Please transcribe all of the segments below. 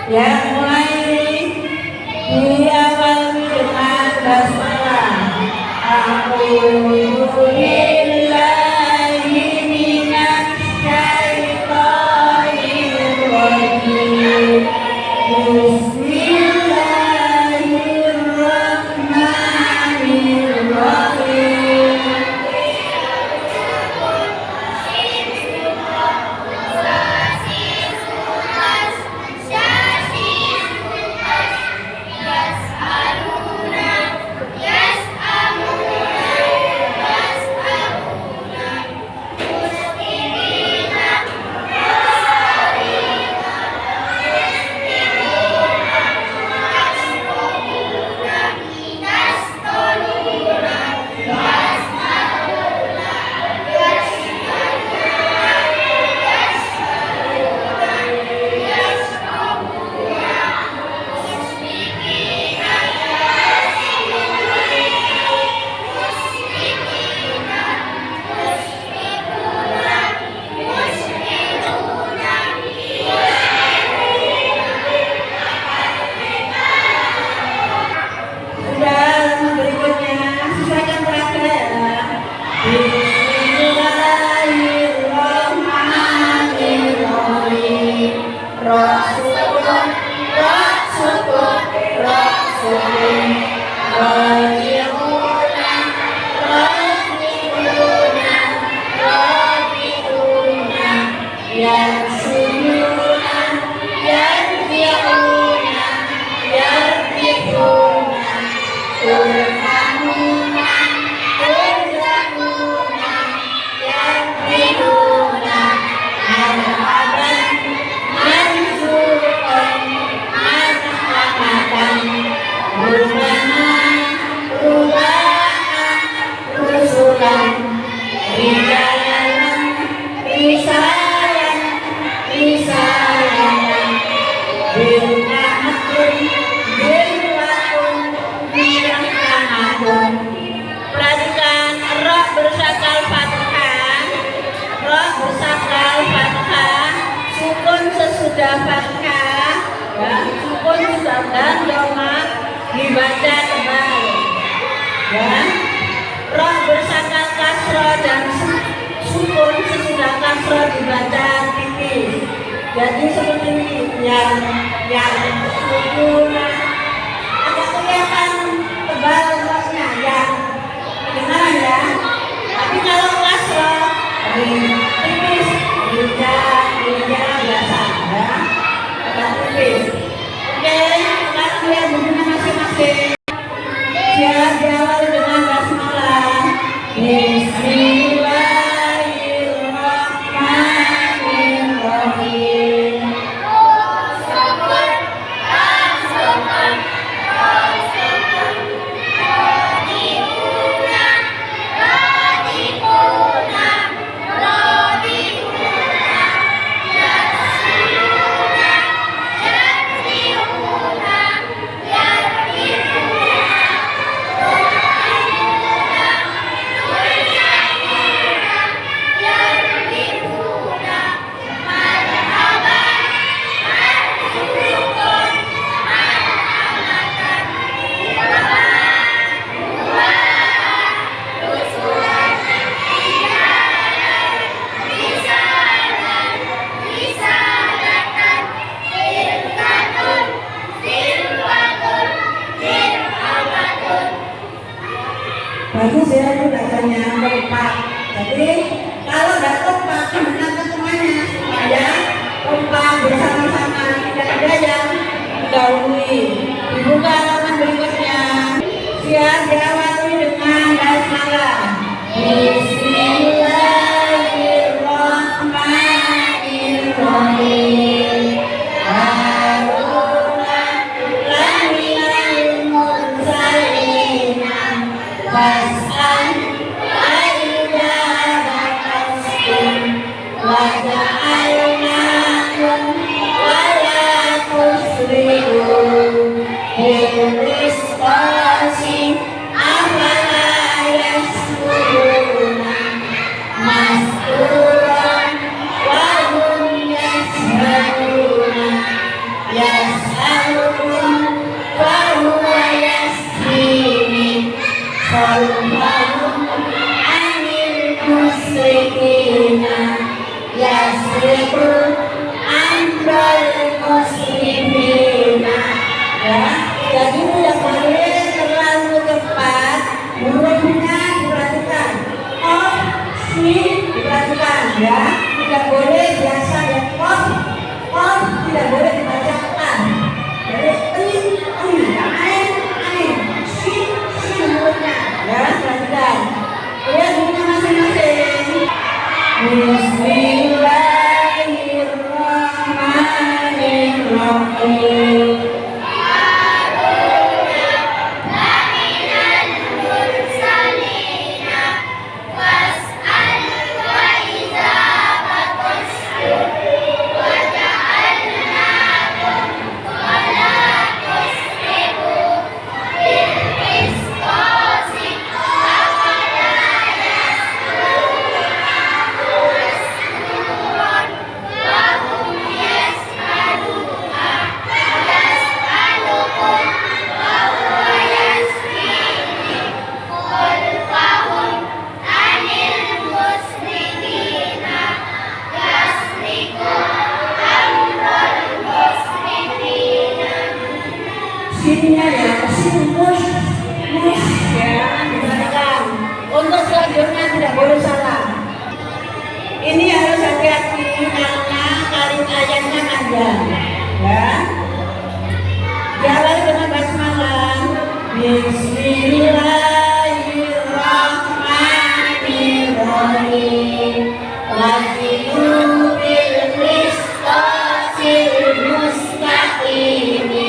Ya, mulai diawali dengan basmalah. A'udzubillahi minasyaitonir rajim. Bismillahirrahmanirrahim. Perhatikan roh bersakal fathah, roh bersakal fathah, sukun sesudah fathah, ya, sukun dan doma dibaca tebal, ya. Roh bersakal kasroh dan sukun sesudah kasroh dibaca tipis. Jadi seperti ini, yang sukun agak kelihatan tebal rosnya, yang kedengaran ya. Tapi kalau kasroh tipis, lija biasa, ya, agak tipis. Oke, sekarang lihat bukunya masing-masing. Siap diawali dengan basmalah. Bismillahirrahmanirrahim. Bagus ya, itu datanya kompak. Jadi kalau nggak kompak, gunakan semuanya supaya kompak bersama-sama, tidak ada yang mendahului. Dibuka halaman berikutnya. Siap diawali dengan basmalah. Bismillahirrahmanirrahim. Fas'al wa'idha bakastum waja'alnakum wala tusriku Rizqasi afala yashkuruna Mas'uran wa hum yas'aluna Yas'alun wa huwa yas'ini Qalbahum anil musyrikina Yasriku amral muslimina. Ya, jadi tidak boleh terlalu cepat, hurufnya diperhatikan, oh, si diperhatikan ya, tidak boleh biasa ya, oh, tidak boleh dibacakan, jadi si hurufnya ya, perhatikan, lihat hurufnya masing-masing. Bismillahirrahmanirrahim. Sinnya ya, mus ya, diperhatikan. Untuk selanjutnya tidak boleh salah. Ini harus hati-hati karena kalimat ayatnya panjang. Ya, diawali dengan basmalah. Bismillahirrahmanirrahim. Wazinu bil qisṭasil mustaqim.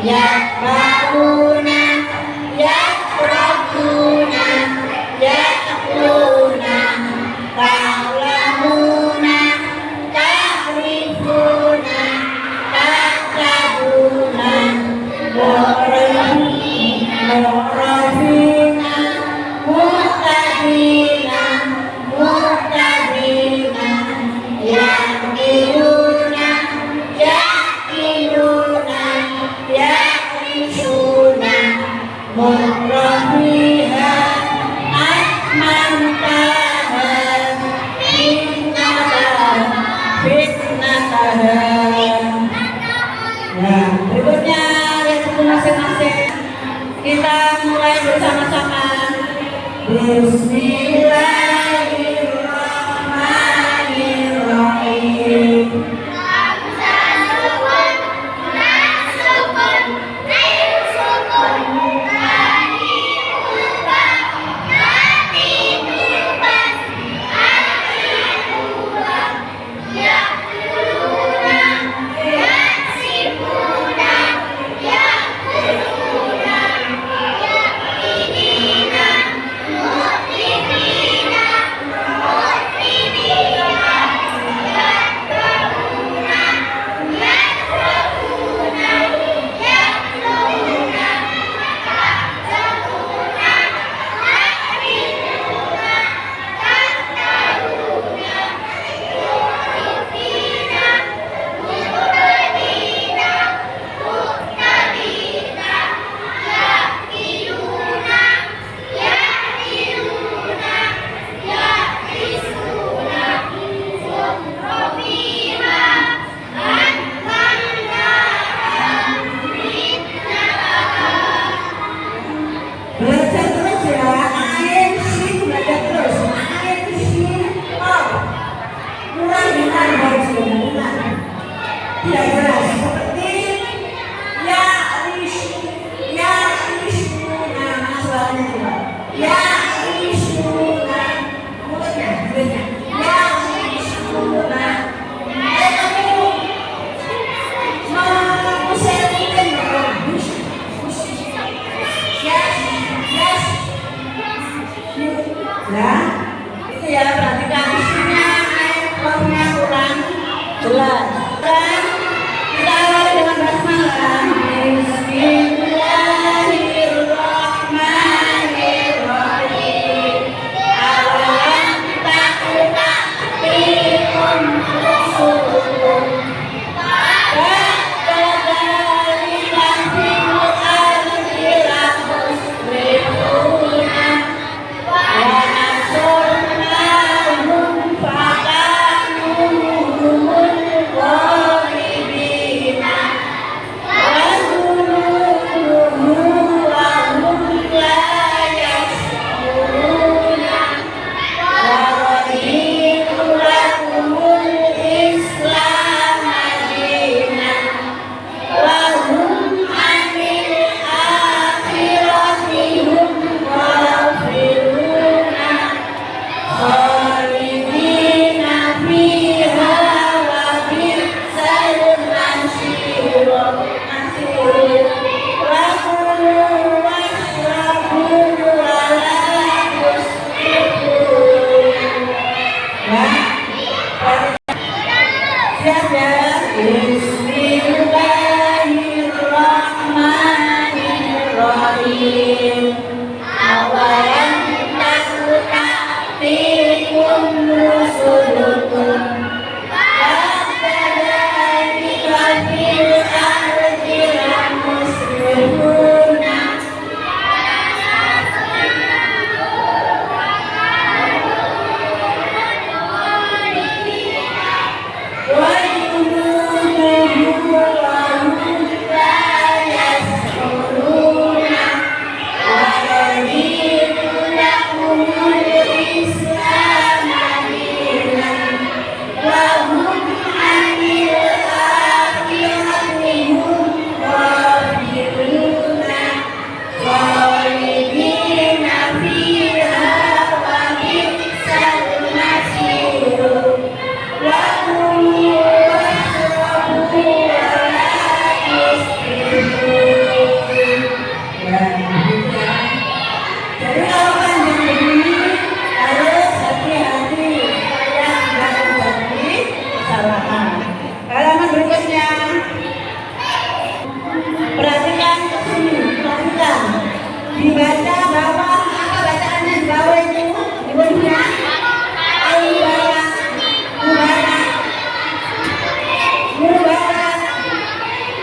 yakbauna, yakrabuna, yakuluna, ta'lamuna, ta'rifuna, ta'tabuna, mu'rafina, mu'tadina, mu'tadina, yaqiluna, yaqiluna, yaqisuna, mu'rafiha, atmantaha, fitnataha. Nah, berikutnya lihat buku masing-masing. Kita mulai bersama-sama. Bismillahirrahmanirrahim.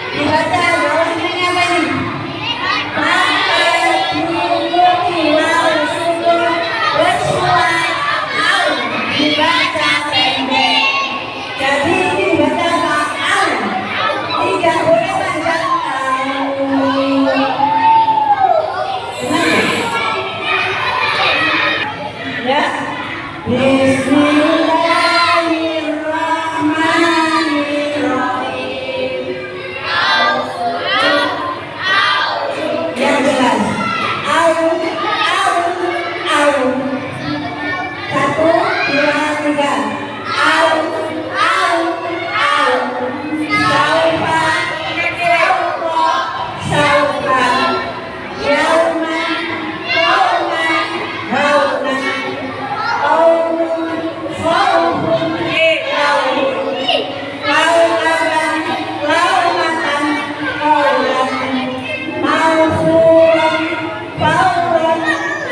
Dibaca bawah ini apa ini? Dibaca pendek. Jadi dibaca bakal. Tidak boleh panjang ya. Bismillahirrahmanirrahim. Yang jelas. Au, au, au. 1, 2, 3. Au, au, au. Saufa, saufa. Yauman, qauman, hauman. Qaulun, qaulun, qaulun. Qaulaban, qaulatan, qaulan. Maufuran, fauran,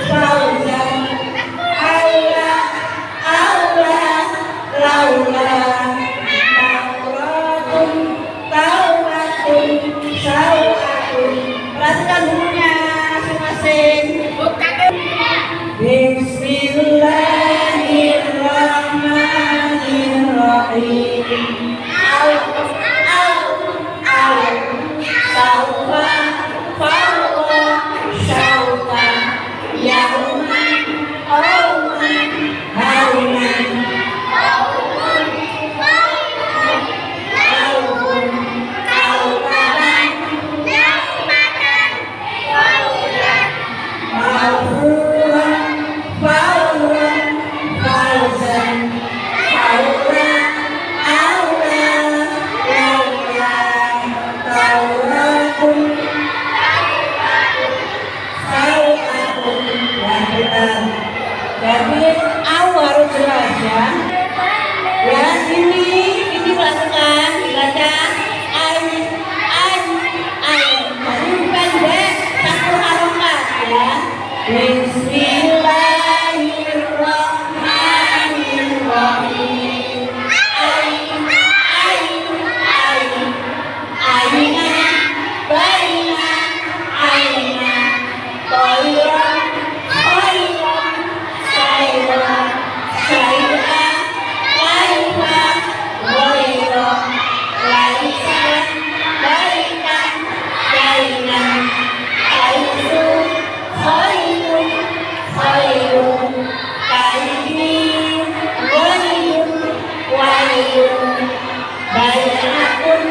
fauzan. Aula, aula, laula. Tauratun, tauratun, sauatun. Perhatikan bukunya masing-masing. Bismillahirrahmanirrahim. Au, au, au. Saufa, fauqa, sauqa. Yauman, qauman, hauman. Qaulun, qaulaban, maufuran, fauran, fauzan. Aula, aula, laula. Tauratun, sauatun. Ya, benar. Jadi au harus jelas ya. Ya, ini lakukan dibaca ai, ai, ai. Jadi pendek satu harokat ya. Bismillahirrahmanirrahim. Ai, ai, ai. Aina, baina, aina. Toiron, toiron, sairon, saira, laifa, loiro, laisan, laikan, lainan. Kaisun, khairun, khairun. Kaidin, wailun, wailun. Bayatun,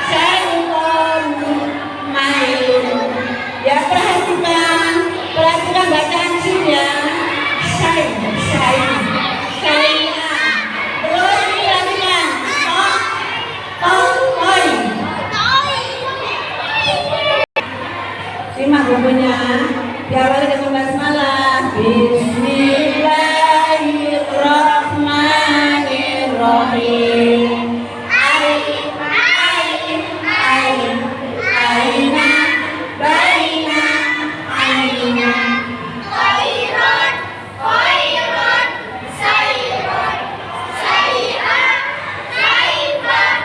syaitanun, mailun. Ya, perhatikan bacaan sini ya. Syai, syai, syai'an. Terus perhatikan oi. Simak bukunya. Diawali dengan basmalah. Bismillahirrahmanirrahim. Aina, baina, aina. Khairan, khairan, sairan, sai'an, saifan,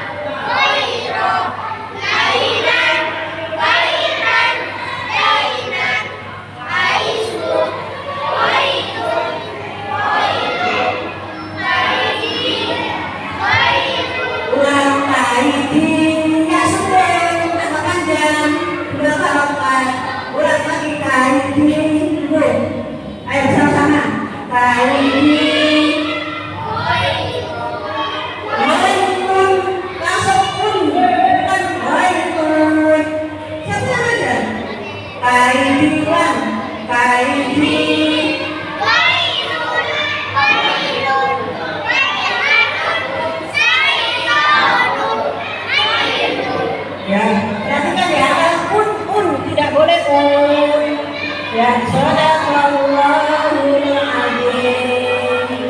khairan, lailan, lailan, lainan, aisun, khairun, khairun, kaidin, khairun. Ulang kaidin. Ya sudah, tambah panjang. Udah harokat. Ulang lagi kaidin. Ayo bersama-sama. Kaidin. Baikun, langsung pun, bukan baikun. Siapa yang aja? Kaidilan, kaidin. Khairun, khairun, khairun, sai'anun, khairun. Ya, perhatikan ya, un, tidak boleh un. Ya, soalnya